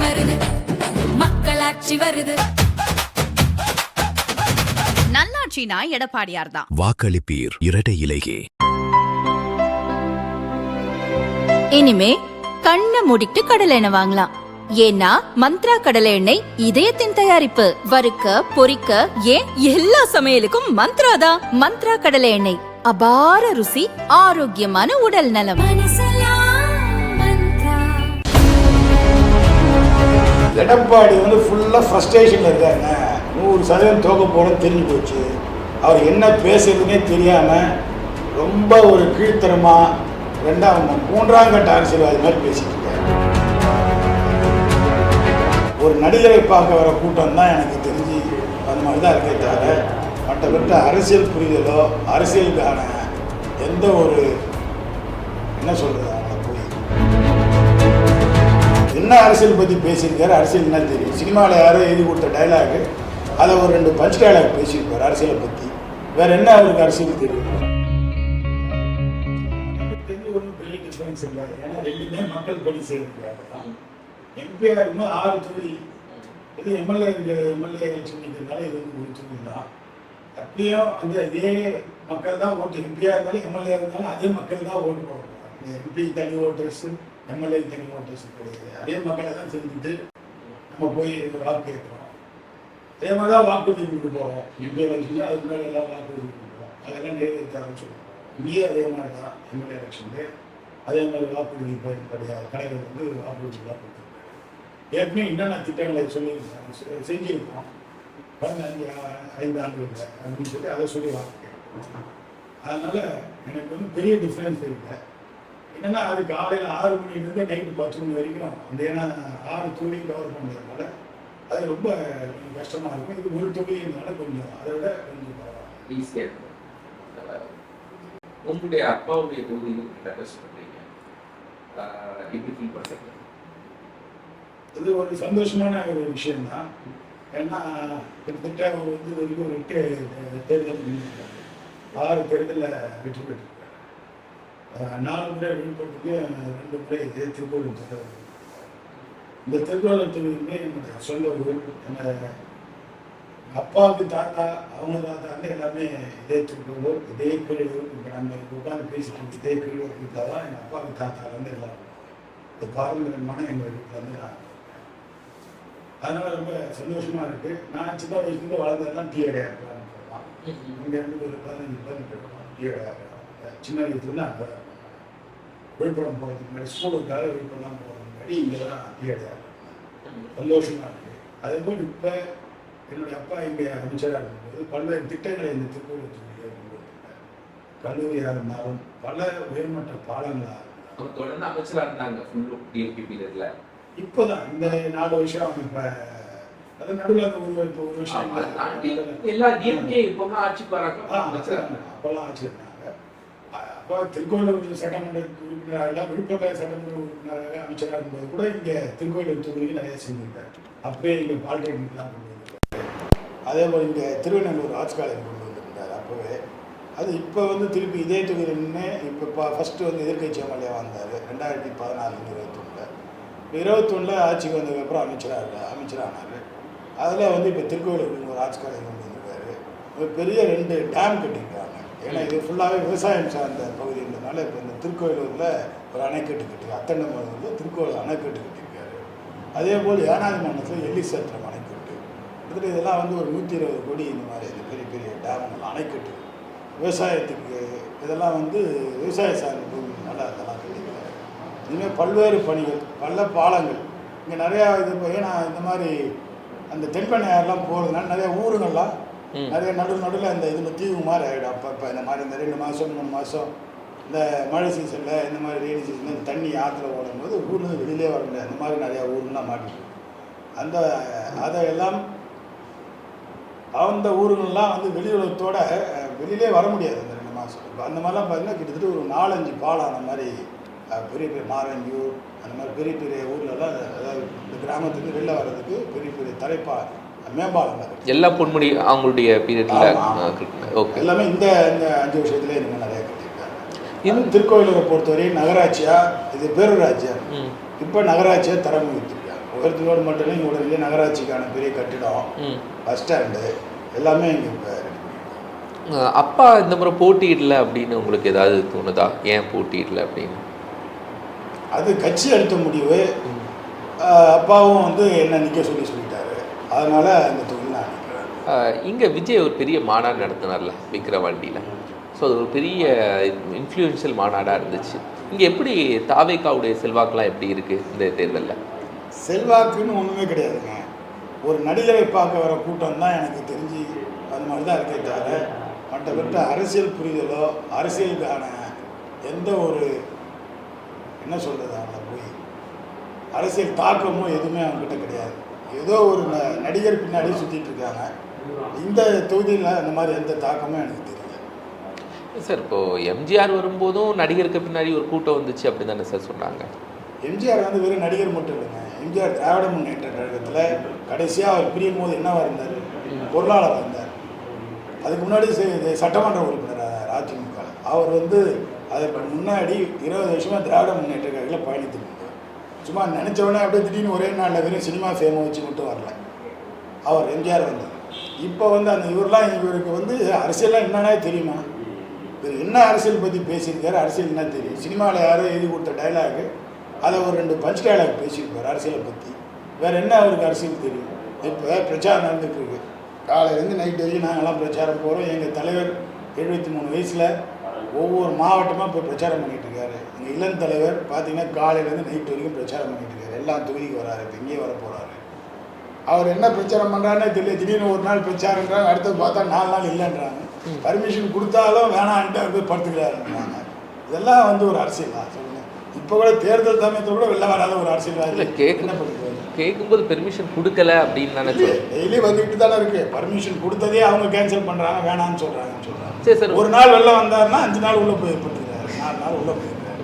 வருது, மக்களாட்சி வருது. நல்லாட்சினா எடப்பாடியார் தான். வாக்களிப்பீர் இரட்டை இலையே. இனிமே கண்ணை மூடிட்டு கடலை எண்ணெய் வாங்கலாம். ஏன்னா மந்த்ரா கடலை எண்ணெய் இதயத்தின் தயாரிப்பு. வறுக்க பொரிக்க ஏன் எல்லா சமையலுக்கும் மந்த்ரா தான். மந்த்ரா கடலை எண்ணெய், அபார ருசி, ஆரோக்கியமான உடல் நலம். எடப்பாடி ஃபுல்லா ஃப்ரஸ்ட்ரேஷன்ல இருக்காங்க. 100% தோக்க போறோம் தெரிஞ்சு போச்சு. அவர் என்ன பேசுறதுன்னே தெரியாம ரொம்ப ஒரு கீழ்த்தரமா மூன்றாம் கட்ட அரசியல்வாதி மாதிரி பேசிட்டு இருக்காரு. ஒரு நடிகரை பார்க்க வர கூட்டம் தான் எனக்கு தெரிஞ்சு அந்த மாதிரி தான் இருக்கே தவிர மற்றபட்ட அரசியல் புரிதலோ அரசியலுக்கான எந்த ஒரு என்ன சொல்றது அவங்கள போய் என்ன அரசியல் பற்றி பேசியிருக்காரு, அரசியல் என்ன தெரியும். சினிமாவில் யாரோ எழுதி கொடுத்த டைலாகு அதை ஒரு 2 பஞ்ச் டைலாக் பேசியிருப்பார் அரசியலை பற்றி. வேற என்ன அவருக்கு அரசியல் தெரியும்? ஒன்றும் பெரிய டிஃபரன்ஸ் இல்லை. ஏன்னா ரெண்டுமே மக்கள் பணி செய்யறாங்க. எம்பிஆர் 6 தொகுதி, இது எம்எல்ஏ சொன்னதுனால இது 1 தொகுதி தான். அப்படியும் இதே மக்கள் தான் ஓட்டு. எம்பிஆர் இருந்தாலும் எம்எல்ஏ இருந்தாலும் அதே மக்கள் தான் ஓட்டு போடுறாங்க. எம்பி தனி ஓட்டர்ஸ், எம்எல்ஏ தனி ஓட்டர்ஸ் கிடையாது. அதே மக்களை தான் செஞ்சுட்டு நம்ம போய் வாக்கு கேட்குறோம். அதே மாதிரி தான் வாக்குறுதி போகிறோம். எம்பி எலெக்ஷன் அதுக்கு மேலே எல்லாம் வாக்குறுதி கொடுக்குறோம். அதெல்லாம் நிறைவேற்ற ஆரம்பிச்சிடுவோம். இங்கேயே அதே மாதிரி தான் எம்எல்ஏ எலெக்ஷன்ல அதே மாதிரி வாக்குறுதி கிடையாது. கலைஞர் வாக்குறுதிலாம் கொடுத்துருக்காரு. ஏற்கனவே என்னென்ன திட்டங்களை சொல்லி செஞ்சுருக்கோம் கடந்த 5 ஆண்டுகளில் அப்படின்னு சொல்லி அதை சொல்லி வாக்கு. அதனால எனக்கு பெரிய டிஃப்ரென்ஸ் இல்லை. என்னன்னா அது காலையில் 6 மணிலேருந்து நைட்டு 10 மணி வரைக்கும் அந்த ஏன்னா 6 தொகுதியும் கவர் பண்ணுறதுனால அது ரொம்ப கஷ்டமாக இருக்கும். இது 1 தொகுதினால கொஞ்சம் அதை விட கொஞ்சம் ஈஸியாக இருக்கும். உங்களுடைய அப்பாவுடைய தொகுதியில் இது ஒரு சந்தோஷமான ஒரு விஷயம்தான். ஏன்னா கிட்டத்தட்ட வரைக்கும் ஒரு 8 தேர்தல் 6 தேர்தலில் வெற்றி பெற்றிருக்காரு. 4 முறை விழுப்புரத்துக்கு 2 முறை திருக்கோவில் தொகுதி. இந்த திருக்கோவில் தொகுதியுமே என்னுடைய சொந்த ஊர். அப்பாவுக்கு தாத்தா அவங்க தாத்தா வந்து எல்லாமே இதே திருக்கோவில், இதே கீழூர். இப்போ நம்ம உட்காந்து பேசிட்டு இதே கீழூர் வீட்டில் தான் எங்கள் அப்பாவுக்கு தாத்தா வந்து எல்லாம் இந்த பாரம்பரியமான எங்கள் வீட்டில் வந்து நான். அதனால ரொம்ப சந்தோஷமா இருக்கு. நான் சின்ன வயசுலேருந்து வளர்ந்ததெல்லாம் டீ-அடையா இருக்கலாம். இங்கேருந்து ஒரு 15 கிலோமீட்டர் டீ-அடையா இருக்கலாம். சின்ன வயசுலேருந்து அங்கே விழுப்புரம் போகிறதுக்கு முன்னாடி ஸ்கூலுக்காக விழுப்புரம் போகிறதுக்கு முன்னாடி இங்கே தான் டீ-அடையா இருக்கலாம். சந்தோஷமா இருக்கு. அதே போல் இப்போ என்னுடைய அப்பா இங்கே அமைச்சராக இருக்கும்போது பல்வேறு திட்டங்களை இந்த திருக்கோவில் தொகுதியில் கொண்டு வந்திருக்காரு. கல்லூரியாக இருந்தாலும் பல உயர்மட்ட பாலங்களாக இருந்தாலும் தொடர்ந்து அமைச்சராக இருந்தாங்க. இப்போதான் இந்த 4 வருஷம் அவங்க இப்போ அது நடுவில் அந்த ஒரு வருஷம் அப்போல்லாம் ஆட்சி இருந்தாங்க. அப்போ திருக்கோயிலூர் சட்டமன்ற உறுப்பினராக விழுப்புரம் சட்டமன்ற உறுப்பினராக அமைச்சராக இருக்கும்போது கூட இங்கே திருக்கோயிலூர் தொகுதிக்கு நிறைய செஞ்சிருக்காரு. அப்பயே இங்கே பாலிடெக்னிக்லாம் கொண்டு வந்திருக்காரு. அதே போல் இங்கே திருவண்ணூர் ஆர்ட்ஸ் காலேஜ் கொண்டு வந்திருந்தார் அப்போவே. அது இப்போ திருப்பி இதே தொகுதியில் நின்று இப்போ ஃபஸ்ட்டு எதிர்கட்சி எம்எல்ஏவாக வந்தார் 2014-21. 21 ஆட்சிக்கு வந்ததுக்கப்புறம் அமைச்சரானார். அதில் இப்போ திருக்கோயிலூர் ஒரு ஆர்ட்ஸ் காலேஜ் கொண்டு வந்திருக்காரு. பெரிய 2 டேம் கட்டியிருக்காங்க. ஏன்னா இது ஃபுல்லாகவே விவசாயம் சார்ந்த பகுதின்றதுனால இப்போ இந்த திருக்கோயிலூரில் ஒரு அணைக்கட்டு கட்டி அத்தண்டமூரில் திருக்கோயிலூர் அணைக்கட்டு கட்டியிருக்காரு. அதே போல் ஏனாதி மண்டலத்தில் எல்லிசத்திரம் அணைக்கட்டு. கிட்டத்தட்ட இதெல்லாம் ஒரு 120 கோடி இந்த மாதிரி பெரிய பெரிய டேம்கள் அணைக்கட்டு விவசாயத்துக்கு இதெல்லாம் விவசாய சார்ந்த பூமினால அதெல்லாம் கட்டியிருக்காரு. இதுமாதிரி பல்வேறு பணிகள் பல பாலங்கள் இங்கே நிறையா ஏன்னா இந்த மாதிரி அந்த தென்பெண்ணையாரெலாம் போகிறதுனால நிறைய ஊருங்கள்லாம் நிறைய நடுவில் இந்த இதில் தீவு மாதிரி ஆகிடும். அப்போ இந்த மாதிரி இந்த 2 மாதம் 3 மாதம் இந்த மழை சீசனில் இந்த மாதிரி ரெய்னி சீசனில் தண்ணி ஆற்றுல ஓடும்போது ஊர்லேருந்து வெளியிலே வர முடியாது. அந்த மாதிரி நிறையா ஊருங்கள்லாம் மாட்டிட்டு அதையெல்லாம் அந்த ஊருங்கள்லாம் வெளி உலகத்தோட வெளியிலே வர முடியாது அந்த 2 மாதம். இப்போ அந்த மாதிரிலாம் பார்த்தீங்கன்னா கிட்டத்தட்ட ஒரு 4-5 பாலம் அந்த மாதிரி பெரிய பெரிய மாரங்கியூர் அந்த மாதிரி பெரிய பெரிய ஊர்லலாம் அதாவது இந்த கிராமத்துக்கு வெளில வர்றதுக்கு பெரிய பெரிய தரைப்பா மேம்பாலம் எல்லா பொன்முடி அவங்களுடைய பீரியடில் ஓகே எல்லாமே இந்த 5 வருஷத்துலேயே இந்த நிறைய கட்டியிருக்காங்க. இன்னும் திருக்கோயிலூரை பொறுத்தவரையும் நகராட்சியாக இது பேரூராட்சியாக இப்போ நகராட்சியாக தரம் வைத்திருக்காங்க. உயர்த்தினோடு மட்டும் இங்கே உடனே நகராட்சிக்கான பெரிய கட்டிடம், பஸ் ஸ்டாண்டு எல்லாமே இங்கே இப்போ. அப்பா இந்த முறை போட்டியிடல அப்படின்னு உங்களுக்கு ஏதாவது தோணுதா? ஏன் போட்டியிடல அப்படின்னு? அது கட்சி எடுத்த முடிவு. அப்பாவும் வந்து என்ன நிற்க சொல்லிட்டாரு. அதனால் அந்த தொகுதியில் நான் நிற்கிறேன். இங்கே விஜய் ஒரு பெரிய மாநாடு நடத்தினார்ல விக்கிரவாண்டியில். ஸோ அது ஒரு பெரிய இன்ஃப்ளூயன்ஷியல் மாநாடாக இருந்துச்சு. இங்கே எப்படி தாவேகாவுடைய செல்வாக்கெலாம் எப்படி இருக்குது இந்த தேர்தலில்? செல்வாக்குன்னு ஒன்றுமே கிடையாதுங்க. ஒரு நடிகரை பார்க்க வர கூட்டம் தான் எனக்கு தெரிஞ்சு அது மாதிரி தான் இருக்கே தவிர மற்றபட்ட அரசியல் புரிதலோ அரசியலுக்கான எந்த ஒரு என்ன சொல்கிறது அவங்கள போய் அரசியல் தாக்கமோ எதுவுமே அவங்ககிட்ட கிடையாது. ஏதோ ஒரு நடிகர் பின்னாடி சுற்றிட்டு இருக்காங்க. இந்த தொகுதியில் அந்த மாதிரி எந்த தாக்கமும் எனக்கு தெரியல சார். இப்போது எம்ஜிஆர் வரும்போதும் நடிகருக்கு பின்னாடி ஒரு கூட்டம் வந்துச்சு அப்படி தானே சார் சொன்னாங்க? எம்ஜிஆர் வந்து வெறும் நடிகர் மட்டும் இல்லைங்க. எம்ஜிஆர் திராவிட முன்னேற்ற கழகத்தில் கடைசியாக அவர் பிரியும் போது என்னவாக இருந்தார்? பொருளாளராக இருந்தார். அதுக்கு முன்னாடி சட்டமன்ற உறுப்பினர் அதிமுக. அவர் வந்து அதற்கு முன்னாடி 20 வருஷமாக திராவிட முன்னேற்ற கழகத்தில் பயணித்துட்டு இருந்தார். சும்மா நினச்சவொடனே அப்படியே திடீர்னு ஒரே நாளில் வெறும் சினிமா ஃபேமை வச்சு மட்டும் வரல அவர் எம்ஜிஆர் வந்து. இப்போ வந்து அந்த இவருக்கு வந்து அரசியல்லாம் என்னன்னா தெரியுமா? இவர் என்ன அரசியல் பற்றி பேசியிருக்காரு, அரசியல் என்ன தெரியும்? சினிமாவில் யாரோ எழுதி கொடுத்த டைலாகு அதை ஒரு 2 பஞ்ச் டைலாக் பேசியிருப்பார் அரசியலை பற்றி. வேறு என்ன அவருக்கு அரசியல் தெரியும்? இப்போ பிரச்சாரம் நடந்துகிட்ருக்கு. காலையிலேருந்து நைட் வரைக்கும் நாங்கள்லாம் பிரச்சாரம் போகிறோம். எங்கள் தலைவர் 73 வயசில் ஒவ்வொரு மாவட்டமாக போய் பிரச்சாரம் பண்ணிகிட்டு இருக்காரு. எங்கள் இளம் தலைவர் பார்த்தீங்கன்னா காலையிலேருந்து நைட் வரைக்கும் பிரச்சாரம் பண்ணிகிட்டு இருக்காரு. எல்லா தொகுதிக்கு வராரு. இப்போ இங்கேயே வர போகிறாரு. அவர் என்ன பிரச்சாரம் பண்ணுறாருன்னே தெரியல. திடீர்னு ஒரு நாள் பிரச்சாரன்றாங்க, அடுத்தது பார்த்தா 4 நாள் இல்லைன்றாங்க. பர்மிஷன் கொடுத்தாலும் வேணான்ட்டு அவர் போய் படுத்துக்கிறாருன்றாங்க. இதெல்லாம் வந்து ஒரு அரசியல் தான் சொல்லுங்கள். இப்போ கூட தேர்தல் சமயத்தில் கூட வெளில வராத ஒரு அரசியல்வாதி என்ன பண்ணுறது? கேட்கும்போது பெர்மிஷன் கொடுக்கல அப்படின்னு தானே டெய்லி வந்துட்டு தானே இருக்குது. பர்மிஷன் கொடுத்ததே அவங்க கேன்சல் பண்ணுறாங்க, வேணான்னு சொல்கிறாங்கன்னு சொல்கிறாங்க. சரி சார், ஒரு நாள் வெளில வந்தாருன்னா 5 நாள் உள்ளே போய் ஏற்படுத்துக்கிறாரு, 4 நாள் உள்ளே போயிருக்காரு.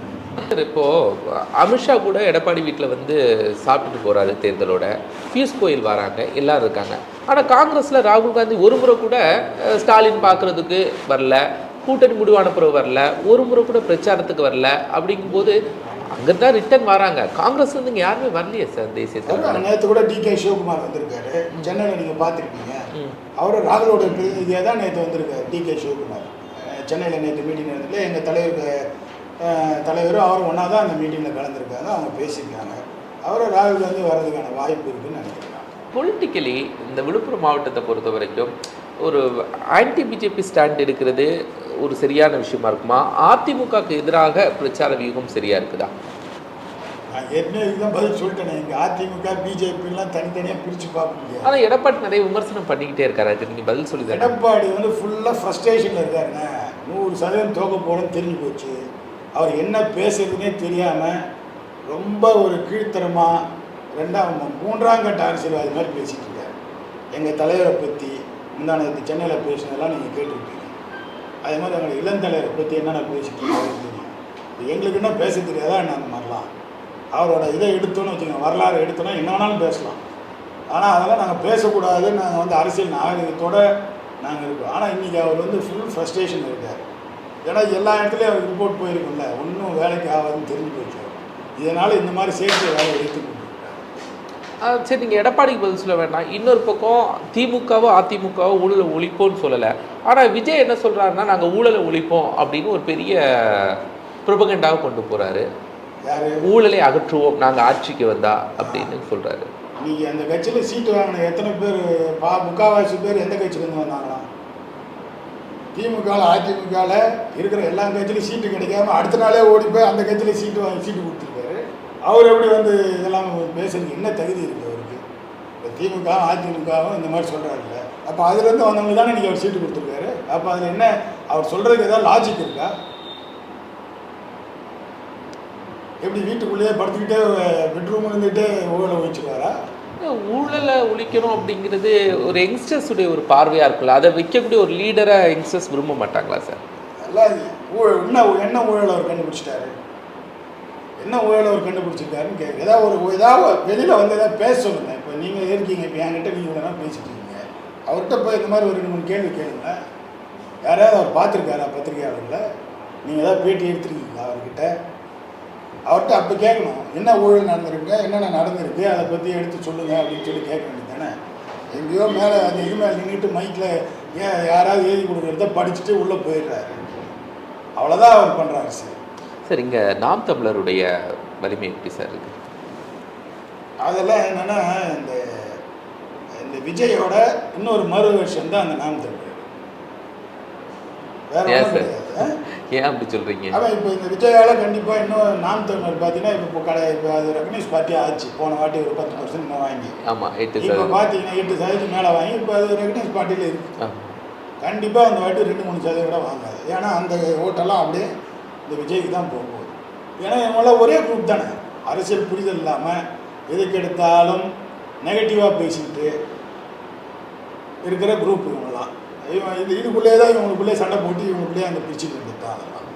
சார் இப்போது அமித்ஷா கூட எடப்பாடி வீட்டில் வந்து சாப்பிட்டுட்டு போகிறாரு தேர்தலோட. பியூஷ் கோயல் வராங்க, எல்லோரும் இருக்காங்க. ஆனால் காங்கிரஸில் ராகுல் காந்தி ஒரு முறை கூட ஸ்டாலின் பார்க்குறதுக்கு வரல, கூட்டணி முடிவான பிறகு வரல, ஒரு முறை கூட பிரச்சாரத்துக்கு வரல. அப்படிங்கும்போது அங்கே தான் ரிட்டர்ன் வராங்க. காங்கிரஸ் வந்து இங்கே யாருமே வரலையே சார் தேசிய தலைவர். நேற்று கூட DK சிவகுமார் வந்திருக்காரு. சென்னையில் நீங்கள் பார்த்துருப்பீங்க. அவர் ராகுலோட பிரதிநிதியாக தான் நேற்று வந்திருக்காரு. DK சிவகுமார் சென்னையில் நேற்று மீட்டிங் நடந்ததுல எங்கள் தலைவரும் அவரும் ஒன்றா தான் அந்த மீட்டிங்கில் கலந்துருக்காங்க. அவங்க பேசியிருக்காங்க. அவரும் ராகுல் காந்தி வர்றதுக்கான வாய்ப்பு இருக்குதுன்னு நினைக்கிறேன். பொலிட்டிக்கலி இந்த விழுப்புரம் மாவட்டத்தை பொறுத்த வரைக்கும் ஒரு ஆன்டி பிஜேபி ஸ்டாண்ட் எடுக்கிறது ஒரு சரியான விஷயமா இருக்குமா? அதிமுகவுக்கு எதிராக பிரச்சார வியூகம் சரியா இருக்குதா? நான் ஏற்கனவே இதுதான் பதில் சொல்லிட்டேன். இங்கே அதிமுக பிஜேபிலாம் தனித்தனியாக பிரித்து பார்க்க முடியாது. ஆனால் எடப்பாடி நிறைய விமர்சனம் பண்ணிக்கிட்டே இருக்காரு. அதுக்கு நீங்கள் பதில் சொல்லி தான். எடப்பாடி வந்து ஃபுல்லாக ஃப்ரஸ்ட்ரேஷனில் இருக்காருங்க. 100% தோக்க போகணும்னு தெரிஞ்சு போச்சு. அவர் என்ன பேசுறதுனே தெரியாமல் ரொம்ப ஒரு கீழ்த்தரமாக 3ஆம் கட்ட அரசியல்வாதி மாதிரி பேசிகிட்டு இருக்காரு. எங்கள் தலைவரை பற்றி முந்தானத்து சென்னையில் பேசினதெல்லாம் நீங்கள் கேட்டுருக்கீங்க. அதே மாதிரி எங்களை இளம் தலைவரை பற்றி என்னென்ன பேசிட்டு இருக்காருன்னு தெரியும். எங்களுக்கு என்ன பேச தெரியாதா என்ன அந்த மாதிரிலாம். அவரோட இதை எடுத்தோன்னு வச்சுக்கோங்க, வரலாறு எடுத்தோன்னா என்ன வேணாலும் பேசலாம். ஆனால் அதெல்லாம் நாங்கள் பேசக்கூடாது. நாங்கள் வந்து அரசியல் நாகரிகத்தோடு நாங்கள் இருக்கோம். ஆனால் இன்றைக்கி அவர் வந்து ஃபுல் ஃப்ரஸ்ட்ரேஷன் இருக்கார். ஏன்னா எல்லா இடத்துலையும் அவர் ரிப்போர்ட் போயிருக்கும்ல, ஒன்றும் வேலைக்கு ஆகாதுன்னு தெரிஞ்சு போச்சு. இதனால் இந்த மாதிரி சேர்த்து வேலை எடுத்து சரி, நீங்கள் எடப்பாடிக்கு பதில் சொல்ல வேண்டாம். இன்னொரு பக்கம் திமுகவோ அதிமுகவோ ஊழலை ஒழிப்போம்னு சொல்லலை. ஆனால் விஜய் என்ன சொல்கிறாருன்னா நாங்கள் ஊழலை ஒழிப்போம் அப்படின்னு ஒரு பெரிய ப்ரொபகண்டாக கொண்டு போகிறாரு. ஊழலை அகற்றுவோம் நாங்கள் ஆட்சிக்கு வந்தா அப்படின்னு சொல்கிறாரு. நீங்கள் அந்த கட்சியில் சீட்டு வாங்கின எத்தனை பேர்? முக்கால்வாசி பேர் எந்த கட்சியிலேருந்து வந்தாங்களா? திமுகவில் அதிமுகவில் இருக்கிற எல்லா கட்சியிலையும் சீட்டு கிடைக்காம அடுத்த நாளே ஓடி போய் அந்த கட்சியில் சீட்டு கொடுத்துருக்காரு. அவர் எப்படி வந்து இதெல்லாம் பேசுறதுக்கு என்ன தகுதி இருக்குது அவருக்கு? இப்போ திமுக அதிமுகவும் இந்த மாதிரி சொல்கிறாருல்ல, அப்போ அதுலேருந்து வந்தவங்க தானே இன்றைக்கி அவர் சீட்டு கொடுத்துருக்காரு. அப்போ அதில் என்ன அவர் சொல்கிறதுக்கு ஏதாவது லாஜிக் இருக்கா? எப்படி வீட்டுக்குள்ளேயே படுத்துக்கிட்டே பெட்ரூம் இருந்துகிட்டே ஊழலை ஒழிச்சுருவாரா? ஊழலை ஒழிக்கணும் அப்படிங்கிறது ஒரு யங்ஸ்டர்ஸுடைய ஒரு பார்வையாக இருக்குல்ல, அதை வைக்கக்கூடிய ஒரு லீடரை யங்ஸ்டர்ஸ் விரும்ப மாட்டாங்களா சார்? எல்லாம் என்ன ஊழல் அவர் கண்டுபிடிச்சிட்டாரு? என்ன ஊழல் அவர் கண்டுபிடிச்சிருக்காருன்னு கேட்குறேன். ஏதாவது வெளியில் வந்து எதாவது பேச சொல்லுங்கள். இப்போ நீங்கள் இருக்கீங்க, இப்போ என்கிட்ட நீங்கள் இவ்வளோ பேசிட்டு இருக்கீங்க. அவர்கிட்ட போய் இந்த மாதிரி ஒரு 2-3 கேள்வி கேளுங்க. யாராவது அவர் பார்த்துருக்காரா பத்திரிகையாளர்களில்? நீங்கள் ஏதாவது பேட்டி எடுத்துருக்கீங்களா அவர்கிட்ட? அவர்கிட்ட அப்போ கேட்கணும், என்ன ஊழல் நடந்திருக்கு, என்னென்ன நடந்திருக்கு, அதை பற்றி எடுத்து சொல்லுங்கள் அப்படின்னு சொல்லி கேட்க வேண்டியது தானே. எங்கேயோ மேலே அது இது மேலே நின்றுட்டு மைக்கில் ஏன் யாராவது எழுதி கொடுக்குறத படிச்சுட்டு உள்ளே போயிடுறாரு. அவ்வளோதான் அவர் பண்ணுறாரு சார். சார் இங்கே நாம் தமிழருடைய வலிமை எப்படி சார் இருக்குது? அதெல்லாம் என்னென்னா இந்த இந்த விஜயோட இன்னொரு மறு வருஷம் தான் அந்த நாம் தமிழர். வேற ஏன் ஒன்றும் சார்? கிடையாது. ஏன் அப்படி சொல்கிறீங்க? அவன் இப்போ இந்த விஜயால் கண்டிப்பாக இன்னும் நாம் தமிழர் பார்த்தீங்கன்னா இப்போ அது ரெகனைஸ் பார்ட்டியாக ஆச்சு. போன வாட்டி ஒரு 10% இன்னும் வாங்கி, ஆமாம் 8 இப்போ பார்த்தீங்கன்னா 8% மேலே வாங்கி இப்போ அது ரெகனைஸ் பார்ட்டியில் இருக்குது. கண்டிப்பாக அந்த வாட்டி 2-3% கூட வாங்காது. ஏன்னா அந்த ஓட்டெல்லாம் அப்படியே இந்த விஜய்க்கு தான் போக போகுது. ஏன்னா இவங்களாம் ஒரே குரூப் தானே, அரசியல் புரிதல் இல்லாமல் எதுக்கு எடுத்தாலும் நெகட்டிவாக பேசிக்கிட்டு இருக்கிற குரூப் இவங்களாம். இதுக்குள்ளே தான் இவங்களுக்குள்ளே சண்டை போட்டு இவங்களுக்குள்ளே அந்த பிரிச்சுட்டு இருந்துட்டான். அதெல்லாம்